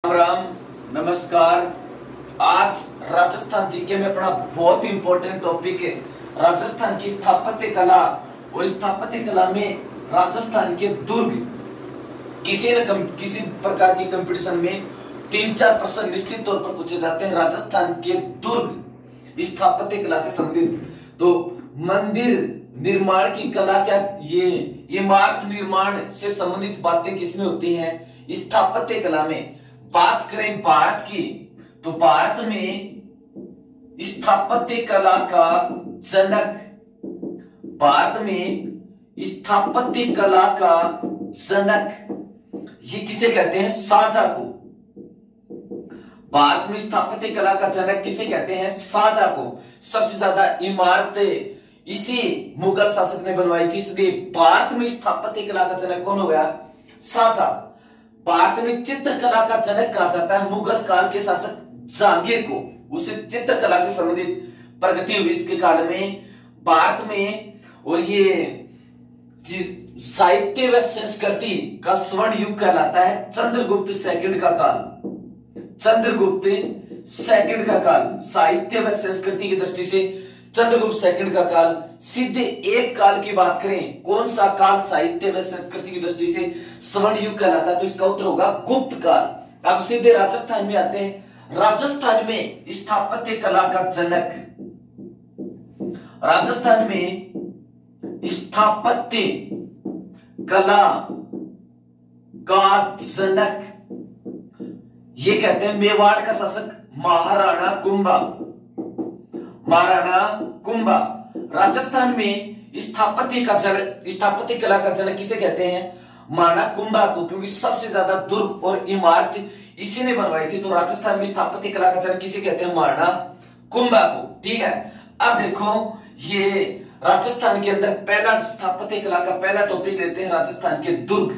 राम राम, नमस्कार। आज राजस्थान जीके में अपना बहुत ही इंपॉर्टेंट टॉपिक है राजस्थान की स्थापत्य कला। और स्थापत्य कला में राजस्थान के दुर्ग किसी प्रकार की कंपटीशन में 3-4 प्रश्न निश्चित तौर पर पूछे जाते हैं राजस्थान के दुर्ग स्थापत्य कला से संबंधित। तो मंदिर निर्माण की कला, क्या ये इमारत निर्माण से संबंधित बातें किसमें होती हैं? स्थापत्य कला में। बात करें भारत की, तो भारत में स्थापत्य कला का जनक, भारत में स्थापत्य कला का जनक ये किसे कहते हैं? शाहजहां को। भारत में स्थापत्य कला का जनक किसे कहते हैं? शाहजहां को। सबसे ज्यादा इमारतें इसी मुगल शासक ने बनवाई थी, इसलिए भारत में स्थापत्य कला का जनक कौन हो गया? शाहजहां। भारत में चित्रकला का जनक कहा जाता है मुगल काल के शासक जहांगीर को। उसे चित्रकला से संबंधित प्रगति हुई इसके काल में भारत में। और ये साहित्य व संस्कृति का स्वर्ण युग कहलाता है चंद्रगुप्त सेकंड का काल। चंद्रगुप्त सेकंड का काल साहित्य व संस्कृति की दृष्टि से चंद्रगुप्त सेकंड का काल। सीधे एक काल की बात करें, कौन सा काल साहित्य व संस्कृति की दृष्टि से स्वर्ण युग कहलाता है? तो इसका उत्तर होगा गुप्त काल। अब सीधे राजस्थान में आते हैं। राजस्थान में स्थापत्य कला का जनक, राजस्थान में स्थापत्य कला का जनक ये कहते हैं मेवाड़ का शासक महाराणा कुंभा। महाराणा कुंभा। राजस्थान में स्थापत्य कला का जनक किसे कहते हैं? महाराणा कुंभा को, क्योंकि सबसे ज्यादा दुर्ग और इमारत इसी ने बनवाई थी। तो राजस्थान में स्थापत्य कला का जनक किसे कहते हैं? महाराणा कुंभा को। ठीक है। अब देखो, ये राजस्थान के अंदर पहला स्थापत्य कला का पहला टॉपिक लेते हैं राजस्थान के दुर्ग।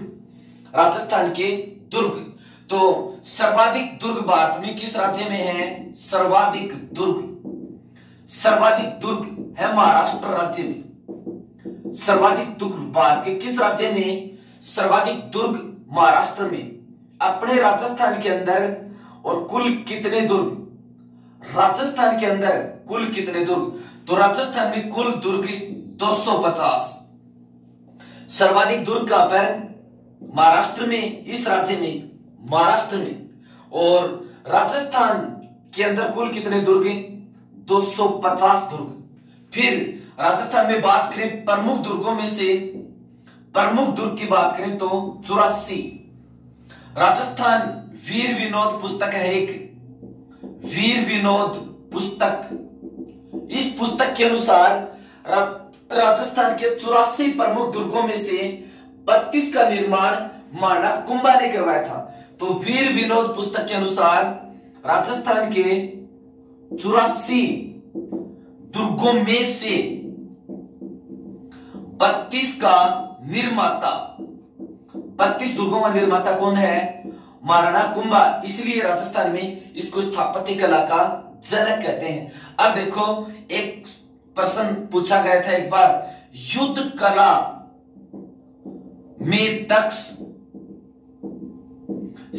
राजस्थान के दुर्ग। तो सर्वाधिक दुर्ग भारत में किस राज्य में है? सर्वाधिक दुर्ग है महाराष्ट्र राज्य में। सर्वाधिक दुर्ग भारत के किस राज्य में? सर्वाधिक दुर्ग महाराष्ट्र में। अपने राजस्थान के अंदर और कुल कितने दुर्ग? राजस्थान के अंदर कुल कितने दुर्ग? तो राजस्थान में कुल दुर्ग 250। सर्वाधिक दुर्ग कहां पर? महाराष्ट्र में, इस राज्य में, महाराष्ट्र में। और राजस्थान के अंदर कुल कितने दुर्ग? 250 दुर्ग। फिर राजस्थान में बात करें प्रमुख दुर्गों में से, प्रमुख दुर्ग की बात करें तो 84। राजस्थान वीर विनोद पुस्तक है एक, वीर विनोद पुस्तक। इस पुस्तक के अनुसार राजस्थान के 84 प्रमुख दुर्गों में से 32 का निर्माण महाराणा कुंभा ने करवाया था। तो वीर विनोद पुस्तक के अनुसार राजस्थान के 84 दुर्गों में से 32 का निर्माता, 32 दुर्गों का निर्माता कौन है? महाराणा कुंभा। इसलिए राजस्थान में इसको स्थापत्य कला का जनक कहते हैं। अब देखो, एक प्रश्न पूछा गया था एक बार, युद्ध कला में दक्ष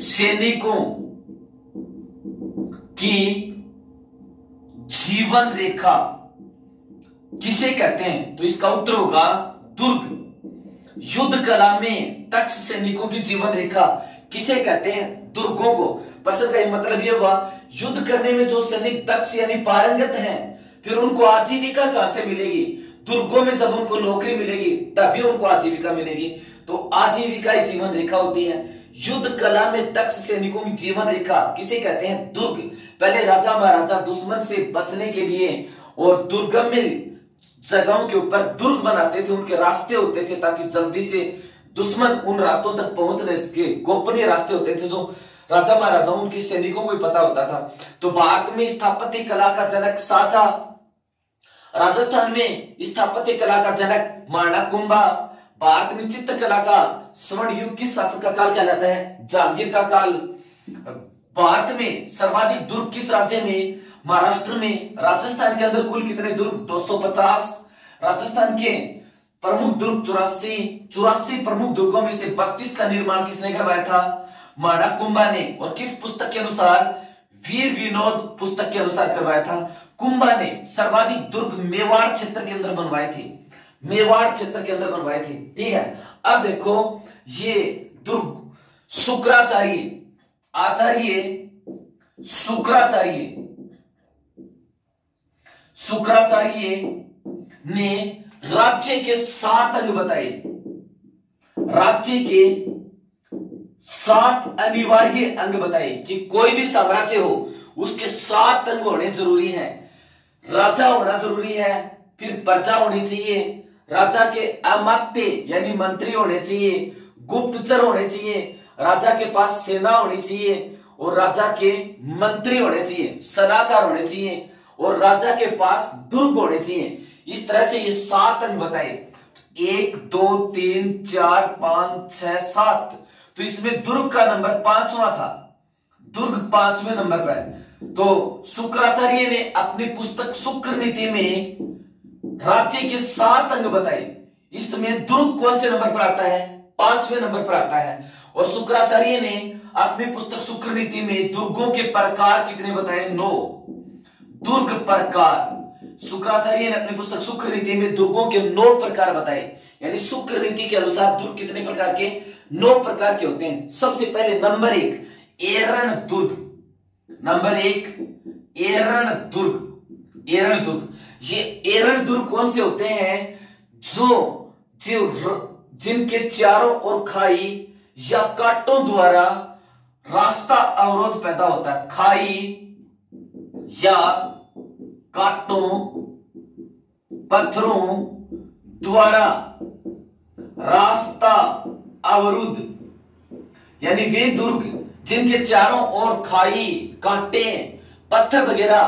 सैनिकों की जीवन रेखा किसे कहते हैं? तो इसका उत्तर होगा दुर्ग। युद्ध कला में दक्ष सैनिकों की जीवन रेखा किसे कहते हैं? दुर्गों को। प्रश्न का मतलब यह हुआ, युद्ध करने में जो सैनिक दक्ष यानी पारंगत हैं, फिर उनको आजीविका कहां से मिलेगी? दुर्गों में जब उनको नौकरी मिलेगी तभी उनको आजीविका मिलेगी। तो आजीविका ही जीवन रेखा होती है। युद्ध कला में दक्ष सैनिकों की जीवन रेखा किसे कहते हैं? दुर्ग। पहले राजा महाराजा दुश्मन से बचने के लिए और दुर्गम जगहों के ऊपर दुर्ग बनाते थे, उनके रास्ते होते थे ताकि जल्दी से दुश्मन उन रास्तों तक पहुंच न सके। गोपनीय रास्ते होते थे जो राजा महाराजाओं उनके सैनिकों को पता होता था। तो भारत में स्थापत्य कला का जनक शाहजहां, राजस्थान में स्थापत्य कला का जनक महाराणा कुंभा। भारत में चित्रकला का स्वर्ण युग किस शासक का काल कहलाता है? जहांगीर का काल। भारत में सर्वाधिक दुर्ग किस राज्य में? महाराष्ट्र में। राजस्थान के अंदर कुल कितने दुर्ग? 250। राजस्थान के प्रमुख दुर्ग 84 प्रमुख दुर्गों में से 32 का निर्माण किसने करवाया था? माड़ा कुंभा ने, और किस पुस्तक के अनुसार? वीर विनोद पुस्तक के अनुसार करवाया था। कुंभा ने सर्वाधिक दुर्ग मेवाड़ क्षेत्र के अंदर बनवाए थे, मेवाड़ क्षेत्र के अंदर बनवाए थे। ठीक है, अब देखो ये दुर्ग शुक्राचार्य, आचार्य शुक्राचार्य, शुक्राचार्य ने राज्य के 7 अंग बताए, राज्य के 7 अनिवार्य अंग बताए कि कोई भी साम्राज्य हो उसके 7 अंग होने जरूरी हैं। राजा होना जरूरी है, फिर प्रजा होनी चाहिए, राजा के अमात्य यानी मंत्री होने चाहिए, गुप्तचर होने चाहिए, राजा के पास सेना होनी चाहिए, और राजा के मंत्री होने चाहिए, सलाहकार होने चाहिए, और राजा के पास दुर्ग होने चाहिए। इस तरह से ये 7 अंग बताए, 1 2 3 4 5 6 7। तो इसमें दुर्ग का नंबर 5वां था, दुर्ग 5वें नंबर पर है। तो शुक्राचार्य ने अपनी पुस्तक शुक्र नीति में राज्य के 7 अंग बताए, इसमें दुर्ग कौन से नंबर पर आता है? 5वें नंबर पर आता है। और शुक्राचार्य ने अपनी पुस्तक शुक्र नीति में दुर्गों के प्रकार कितने बताए? 9 दुर्ग प्रकार। शुक्राचार्य ने अपनी पुस्तक शुक्र नीति में दुर्गों के 9 प्रकार बताए, यानी शुक्र नीति के अनुसार दुर्ग कितने प्रकार के? 9 प्रकार के होते हैं। सबसे पहले नंबर 1 एरण दुर्ग, नंबर 1 एरण दुर्ग, एरण दुर्ग। ये एरण दुर्ग कौन से होते हैं? जिनके चारों ओर खाई या कांटों द्वारा रास्ता अवरोध पैदा होता है, खाई या कांटों पत्थरों द्वारा रास्ता अवरुद्ध, यानी वे दुर्ग जिनके चारों ओर खाई, कांटे, पत्थर वगैरह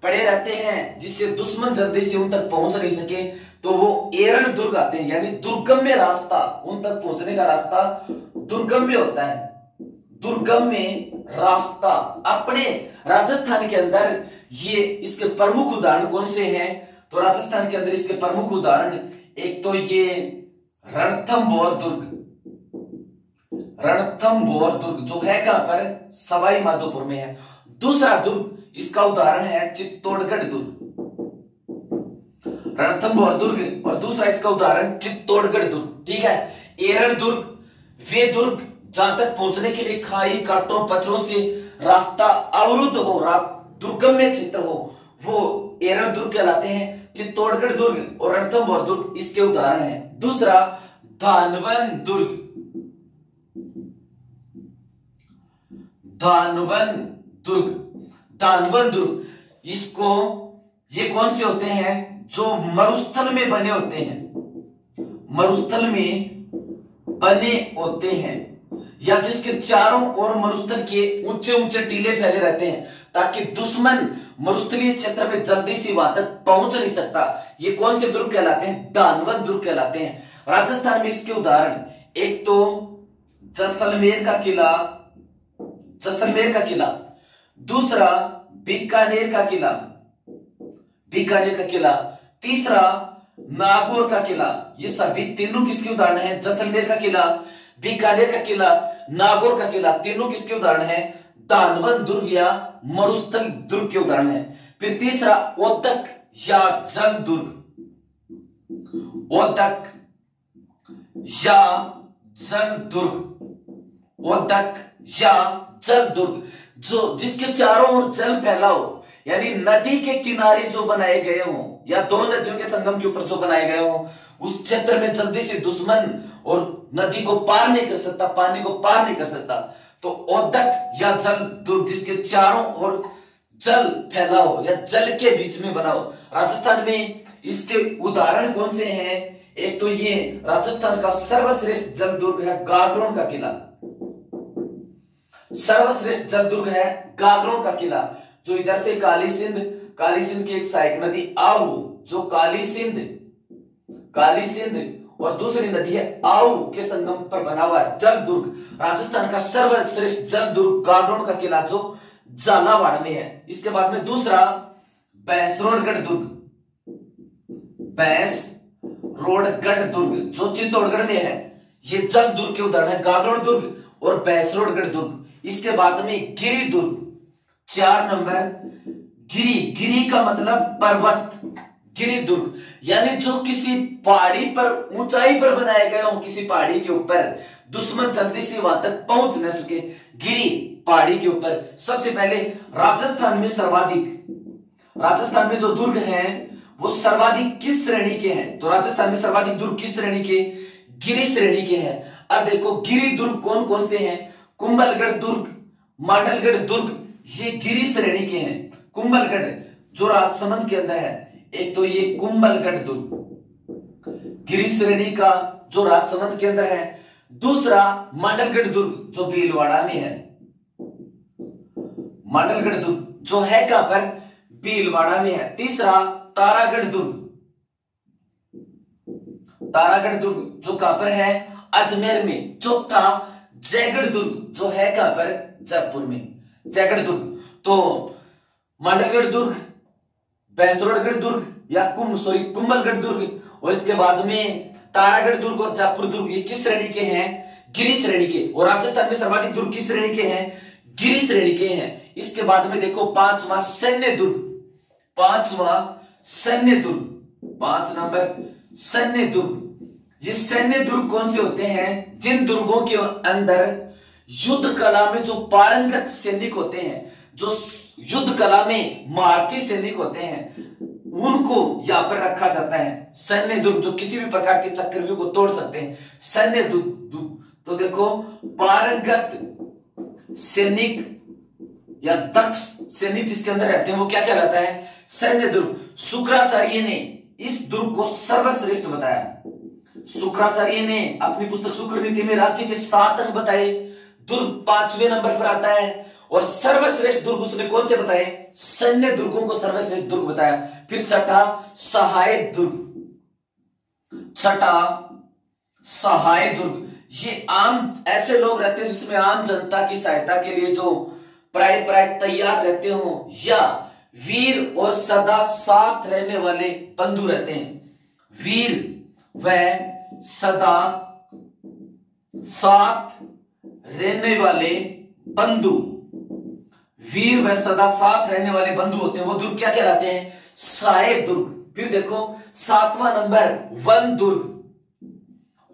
पड़े रहते हैं, जिससे दुश्मन जल्दी से उन तक पहुंच नहीं सके, तो वो एरण दुर्ग आते हैं। यानी दुर्गम्य रास्ता, उन तक पहुंचने का रास्ता दुर्गम्य होता है, दुर्गम्य रास्ता। अपने राजस्थान के अंदर ये इसके प्रमुख उदाहरण कौन से हैं? तो राजस्थान के अंदर इसके प्रमुख उदाहरण, एक तो ये रणथंभौर दुर्ग, रणथंभौर दुर्ग जो है कहां पर? सवाई माधोपुर में है। दूसरा दुर्ग इसका उदाहरण है चित्तौड़गढ़ दुर्ग, रणथंभौर दुर्ग, और दूसरा इसका उदाहरण चित्तौड़गढ़ दुर्ग। ठीक है, एरण दुर्ग वे दुर्ग जहां तक पहुंचने के लिए खाई, कांटों, पत्थरों से रास्ता अवरुद्ध हो, दुर्गम्य क्षेत्र हो, वो एरण दुर्ग कहलाते हैं। चित्तौड़गढ़ दुर्ग और रणथंभौर दुर्ग इसके उदाहरण हैं। दूसरा धानवन दुर्ग, धानवन दुर्ग, धानवन दुर्ग, इसको ये कौन से होते हैं? जो मरुस्थल में बने होते हैं, मरुस्थल में बने होते हैं, या जिसके चारों ओर मरुस्थल के ऊंचे ऊंचे टीले फैले रहते हैं, ताकि दुश्मन मरुस्थलीय क्षेत्र में जल्दी से वहां तक पहुंच नहीं सकता। ये कौन से दुर्ग कहलाते हैं? दानवन दुर्ग कहलाते हैं। राजस्थान में इसके उदाहरण, एक तो जैसलमेर का किला, जैसलमेर का किला, दूसरा बीकानेर का किला, बीकानेर का किला, तीसरा नागौर का किला। ये सभी तीनों किसके उदाहरण हैं? जैसलमेर का किला, बीकानेर का किला, नागौर का किला, तीनों किसके उदाहरण हैं? दानवन दुर्ग या मरुस्थल दुर्ग के उदाहरण है। फिर तीसरा ओदक या जल दुर्ग, ओदक या जल दुर्ग, ओदक या जल दुर्ग, जो जिसके चारों ओर जल फैला हो, यानी नदी के किनारे जो बनाए गए हों या दो नदियों के संगम के ऊपर जो बनाए गए हों, उस क्षेत्र में जल्दी से दुश्मन और नदी को पार नहीं कर सकता, पानी को पार नहीं कर सकता। तो ओदक या जल दुर्ग जिसके चारों ओर जल फैला हो या जल के बीच में बना हो। राजस्थान में इसके उदाहरण कौन से हैं? एक तो ये राजस्थान का सर्वश्रेष्ठ जल दुर्ग है गागरोन का किला, सर्वश्रेष्ठ जल दुर्ग है गागरोन का किला, जो इधर से काली सिंध की एक सहायक नदी आऊ, जो काली सिंध और दूसरी नदी है आऊ के संगम पर बना हुआ है जल दुर्ग। राजस्थान का सर्वश्रेष्ठ जल दुर्ग गागरोन का किला जो झालावाड़ में है। इसके बाद में दूसरा भैंसरोडगढ़ दुर्ग, भैंसरोडगढ़ दुर्ग जो चित्तौड़गढ़ में है। ये जल दुर्ग के उदाहरण है गागरोन दुर्ग और बैसरोडगढ़ दुर्ग। इसके बाद में गिरी दुर्ग। 4 नंबर गिरी, गिरी का मतलब पर्वत, गिरी दुर्ग यानी जो किसी पहाड़ी पर, ऊंचाई पर बनाए गए हो, किसी पहाड़ी के ऊपर दुश्मन जल्दी से वहां तक पहुंच न सके, गिरी पहाड़ी के ऊपर। सबसे पहले राजस्थान में जो दुर्ग हैं वो सर्वाधिक किस श्रेणी के हैं? तो राजस्थान में सर्वाधिक दुर्ग किस श्रेणी के? गिरी श्रेणी के हैं। अब देखो गिरी दुर्ग कौन कौन से हैं? कुंभलगढ़ दुर्ग, मांडलगढ़ दुर्ग, ये गिरी श्रेणी के हैं। कुंभलगढ़ जो राजसमंद के अंदर है, एक तो ये कुंभलगढ़ दुर्ग गिरी श्रेणी का जो राजसमंद के अंदर है। दूसरा मांडलगढ़ दुर्ग जो भीलवाड़ा में है, मांडलगढ़ दुर्ग जो है कहां पर? भीलवाड़ा में है। तीसरा तारागढ़ दुर्ग, तारागढ़ दुर्ग जो कहां पर है? अजमेर में। चौथा जयगढ़ दुर्ग जो है कहां पर? जयपुर में, जयगढ़ दुर्ग। तो मांडलगढ़ दुर्ग, बैसरोडगढ़ दुर्ग या कुंभलगढ़ दुर्ग, और इसके बाद में तारागढ़ दुर्ग और जयपुर दुर्ग, ये किस श्रेणी के हैं? गिरी श्रेणी के। और राजस्थान में सर्वाधिक दुर्ग किस श्रेणी के हैं? गिरी श्रेणी के हैं। इसके बाद में देखो पांचवा सैन्य दुर्ग, पांचवा सैन्य दुर्ग, 5 नंबर सैन्य दुर्ग। ये सैन्य दुर्ग कौन से होते हैं? जिन दुर्गों के अंदर युद्ध कला में जो पारंगत सैनिक होते हैं, जो युद्ध कला में महारथी सैनिक होते हैं, उनको यहां पर रखा जाता है। सैन्य दुर्ग जो किसी भी प्रकार के चक्रव्यूह को तोड़ सकते हैं, सैन्य दुर्ग। तो देखो पारंगत सैनिक या दक्ष सैनिक जिसके अंदर रहते हैं वो क्या कहलाता है? सैन्य दुर्ग। शुक्राचार्य ने इस दुर्ग को सर्वश्रेष्ठ बताया। शुक्राचार्य ने अपनी पुस्तक शुक्र नीति में राज्य के 7 अंग बताए। दुर्ग 5वें नंबर पर आता है। और सर्वश्रेष्ठ दुर्ग उसने कौन से बताए? सैन्य दुर्गों को सर्वश्रेष्ठ दुर्ग बताया। फिर छठा सहायक दुर्ग, छठा सहायक दुर्ग। ये आम ऐसे लोग रहते हैं जिसमें आम जनता की सहायता के लिए जो प्राय तैयार रहते हो, या वीर और सदा साथ रहने वाले बंधु रहते हैं। वीर व सदा साथ रहने वाले बंधु, वीर व सदा साथ रहने वाले बंधु होते हैं, वो दुर्ग क्या कहलाते हैं? सहायक दुर्ग। फिर देखो 7वां नंबर वन दुर्ग,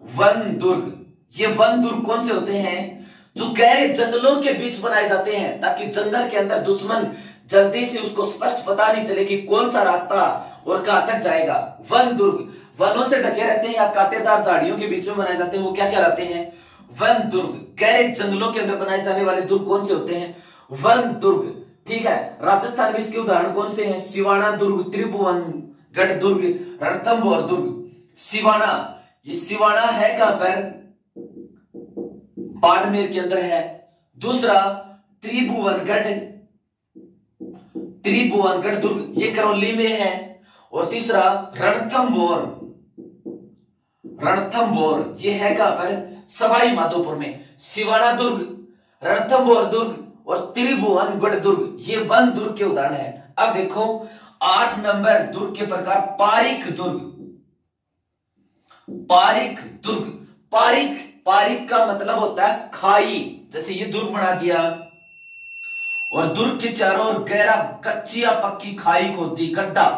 वन दुर्ग। ये वन दुर्ग कौन से होते हैं? जो गहरे जंगलों के बीच बनाए जाते हैं, ताकि जंगल के अंदर दुश्मन जल्दी से उसको स्पष्ट पता नहीं चले कि कौन सा रास्ता और कहां तक जाएगा। वन दुर्ग वनों से ढके रहते हैं या कांटेदार झाड़ियों के बीच में बनाए जाते हैं, वो क्या कहलाते हैं? वन दुर्ग। गहरे जंगलों के अंदर बनाए जाने वाले दुर्ग कौन से होते हैं? वन दुर्ग। ठीक है। राजस्थान में इसके उदाहरण कौन से हैं? सिवाना दुर्ग, त्रिभुवनगढ़ दुर्ग, रणथंभौर दुर्ग। सिवाना, ये सिवाना है कहां पर? बाड़मेर के अंदर है। दूसरा त्रिभुवनगढ़, त्रिभुवनगढ़ दुर्ग, ये करौली में है। और तीसरा रणथंभौर, रणथंभौर, ये है कहां पर? सवाई माधोपुर में। सिवाना दुर्ग, रणथंभौर दुर्ग और त्रिभुवनगढ़ दुर्ग, ये वन दुर्ग के उदाहरण है। अब देखो 8 नंबर दुर्ग के प्रकार, पारिक दुर्ग, पारिक दुर्ग। पारिक, पारिक का मतलब होता है खाई। जैसे ये दुर्ग बना दिया और दुर्ग के चारों ओर गहरा कच्ची या पक्की खाई खोदी, गड्ढा।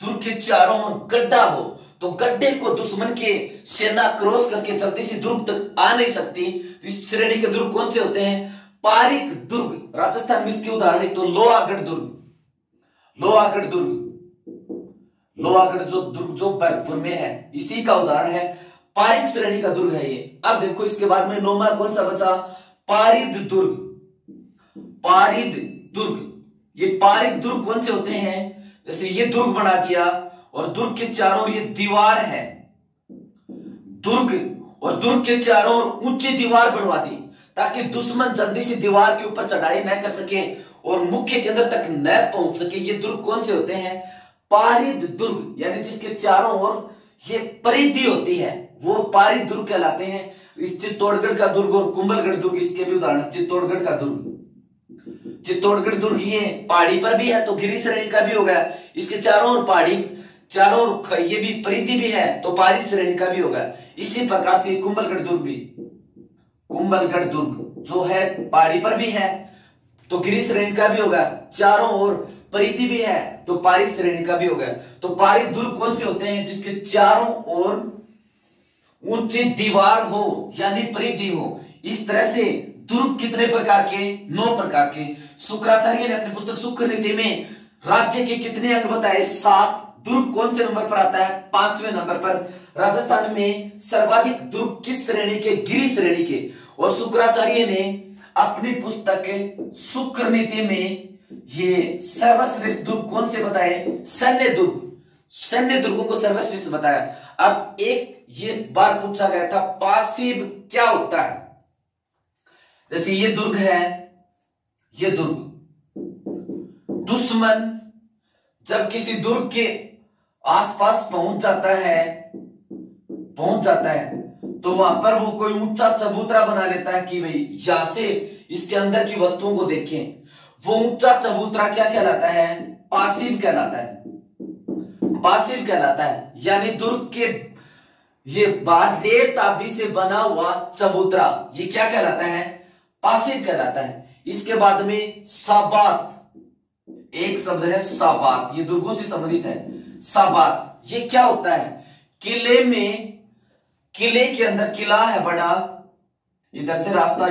दुर्ग के चारों ओर गड्ढा हो तो गड्ढे को दुश्मन के सेना क्रॉस करके जल्दी से दुर्ग तक आ नहीं सकती। तो इस श्रेणी के दुर्ग कौन से होते हैं? पारिक दुर्ग। राजस्थान में इसके उदाहरण तो लोहागढ़ दुर्ग, लोहागढ़ दुर्ग, लोहागढ़ जो दुर्ग जो भरतपुर में है, इसी का उदाहरण है। पारिक श्रेणी का दुर्ग है ये। अब देखो इसके बाद में 9वां कौन सा बचा? पारिद दुर्ग, पारिद दुर्ग। ये पारिक दुर्ग कौन से होते हैं? जैसे ये दुर्ग बना दिया और दुर्ग के चारों ओर ये दीवार है, दुर्ग और दुर्ग के चारों ओर ऊंची दीवार बनवा दी ताकि दुश्मन जल्दी से दीवार के ऊपर चढ़ाई न कर सके और मुख्य केंद्र तक न पहुंच सके। ये दुर्ग कौन से होते हैं? पारिद दुर्ग, यानी जिसके चारों ओर ये परिधि होती है, वो पारिद दुर्ग कहलाते हैं। इस चित्तौड़गढ़ का दुर्ग और कुंभलगढ़ दुर्ग इसके भी उदाहरण। चित्तौड़गढ़ का दुर्ग, चित्तौड़गढ़ दुर्ग ये पहाड़ी पर भी है तो गिरी श्रेणी का भी हो गया। इसके चारों ओर पहाड़ी, चारों ओर ये भी परिधि भी है तो पारिद श्रेणी का भी होगा। इसी प्रकार से कुंभलगढ़ दुर्ग भी, कुंभलगढ़ दुर्ग जो है पहाड़ी पर भी है तो गिरी श्रेणी का भी होगा, चारों ओर परिधि भी है तो पारी श्रेणी का भी होगा। तो पारी दुर्ग कौन से होते हैं? जिसके चारों ओर ऊंची दीवार हो यानी परिधि हो। इस तरह से दुर्ग कितने प्रकार के? 9 प्रकार के। शुक्राचार्य ने अपनी पुस्तक शुक्र नीति में राज्य के कितने अंग बताए? 7। दुर्ग कौन से नंबर पर आता है? 5वें नंबर पर। राजस्थान में सर्वाधिक दुर्ग किस श्रेणी के? गिरी श्रेणी के। और शुक्राचार्य ने अपनी पुस्तक शुक्र नीति में ये सर्वश्रेष्ठ दुर्ग कौन से बताए? सैन्य दुर्ग। सैन्य दुर्गों को सर्वश्रेष्ठ बताया। अब एक ये बार पूछा गया था पासिव क्या होता है? जैसे ये दुर्ग है, ये दुर्ग, दुश्मन जब किसी दुर्ग के आसपास पहुंच जाता है तो वहां पर वो कोई ऊंचा चबूतरा बना लेता है कि भाई यहां से इसके अंदर की वस्तुओं को देखें। वो ऊंचा चबूतरा क्या कहलाता है? पासिव कहलाता है। पासिव कहलाता है यानी दुर्ग के ये बाहर रेत आदि से बना हुआ चबूतरा, ये क्या कहलाता है? पासिव कहलाता है। इसके बाद में साबात, एक शब्द है साबात, ये दुर्गों से संबंधित है। साबात ये क्या होता है? किले के अंदर किला है बड़ा, इधर से रास्ता,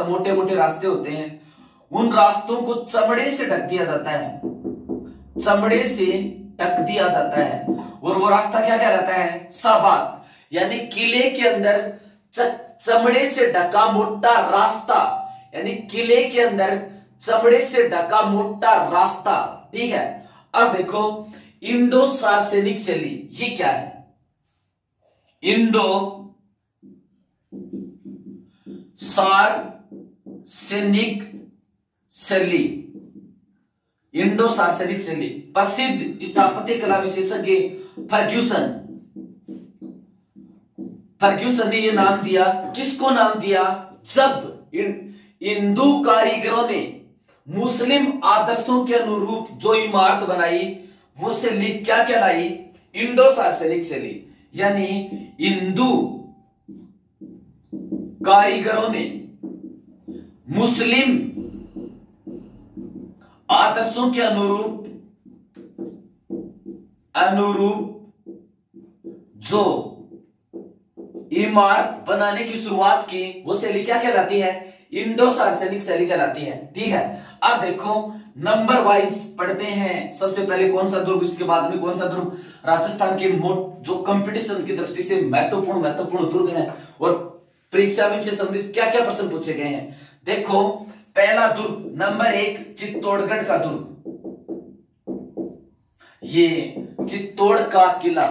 मोटे मोटे रास्ते होते हैं। उन रास्तों को चमड़े से ढक दिया जाता है, चमड़े से ढक दिया जाता है। और वो रास्ता क्या कहलाता है? साबात। यानी किले के अंदर चमड़े से ढका मोटा रास्ता, यानी किले के अंदर चमड़े से ढका मोटा रास्ता। ठीक है। अब देखो इंडो सार्सेनिक शैली, ये क्या है? इंडो सार्सेनिक शैली, इंडो सार्सेनिक शैली। प्रसिद्ध स्थापत्य कला विशेषज्ञ फर्ग्यूसन ने ये नाम दिया। किसको नाम दिया? जब हिंदू कारीगरों ने मुस्लिम आदर्शों के अनुरूप जो इमारत बनाई वो शैली क्या कहलाई? इंडो सार्सेनिक शैली। यानी हिंदू कारीगरों ने मुस्लिम आदर्शों के अनुरूप जो इमारत बनाने की शुरुआत की वो शैली क्या कहलाती है? इंडो सार्सेनिक शैली कहलाती है। ठीक है। अब देखो नंबर वाइज पढ़ते हैं। सबसे पहले कौन सा दुर्ग, इसके बाद में कौन सा दुर्ग राजस्थान के जो कंपटीशन की दृष्टि से महत्वपूर्ण दुर्ग है और परीक्षा में से संबंधित क्या क्या प्रश्न पूछे गए हैं। देखो पहला दुर्ग नंबर 1 चित्तौड़गढ़ का दुर्ग। ये चित्तौड़ का किला